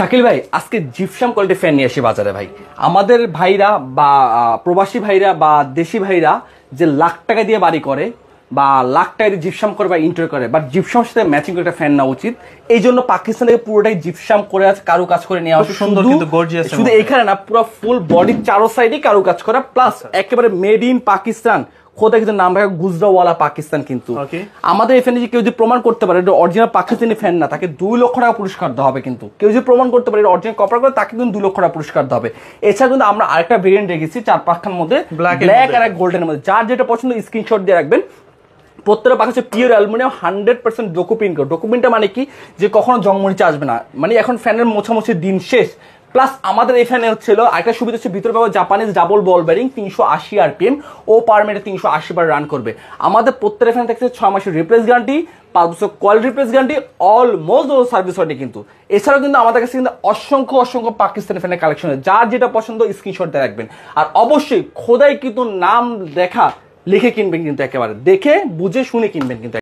শাকিল ভাই আজকে gypsum quality fan নিয়ে আসি বাজারে ভাই। আমাদের ভাইরা বা প্রবাসী ভাইরা বা দেশি ভাইরা যে লাখ টাকা দিয়ে বাড়ি করে বা লাখ টাকা দিয়ে জিপসাম করে বা ইন্টার করে, বাট জিপসামের সাথে ম্যাচিং করে একটা ফ্যান নেওয়া উচিত। এই জন্য পাকিস্তান থেকে পুরোটাই জিপসাম করে আছে, কারু কাজ করে নেওয়া হচ্ছে। সুন্দর কিন্তু গর্জিয়াস, শুধু এখানে না, পুরো ফুল বডি চারো সাইডে কারু কাজ করা, প্লাস একেবারে মেড ইন পাকিস্তান। খোদা কিন্তু নাম রাখা গুজরাওয়ালা পাকিস্তান। কিন্তু আমাদের এখানে যে কেউ যদি প্রমাণ করতে পারে এটা অরিজিনাল পাকিস্তানি ফ্যান না, তাকে 2 লক্ষ টাকা পুরস্কার দেওয়া হবে। কিন্তু কেউ যদি প্রমাণ করতে পারে এটা অরিজিনাল কপার করে, তাকে কিন্তু 2 লক্ষ টাকা পুরস্কার দেওয়া হবে। এছাড়া কিন্তু আমরা আরেকটা ভেরিয়েন্ট রেখেছি 4-5খার মধ্যে, ব্ল্যাক আর এক গোল্ডেনের মধ্যে। যার যেটা পছন্দ স্ক্রিনশট দিয়ে রাখবেন। প্রত্যেকটা পাখি হচ্ছে পিওর অ্যালুমিনিয়াম, 100% ডকুমেন্ট। ডকুমেন্টটা মানে কি, যে কখনো জংমরিচা আসবে না, মানে এখন ফ্যানের মোছামুছির দিন শেষ। প্লাস আমাদের এই ফ্যানে হচ্ছিল আরেকটা সুবিধা হচ্ছে, ভিতরে পাবো জাপানিজ ডাবল বল বেরিং, 380 RPM ও পার মিনিটে 380 বার রান করবে। আমাদের প্রত্যেকটা ফ্যান থাকছে 6 মাসের রিপ্লেস গ্যারান্টি, 5 বছর quality replace guarantee, almost service warranty. কিন্তু এছাড়াও কিন্তু আমাদের কাছে কিন্তু অসংখ্য পাকিস্তানি ফ্যানের কালেকশন, যার যেটা পছন্দ স্ক্রিনশট দিয়ে রাখবেন। আর অবশ্যই খোদাই কিন্তু নাম দেখা লিখে কিনবেন, কিন্তু একেবারে দেখে বুঝে শুনে কিনবেন কিন্তু।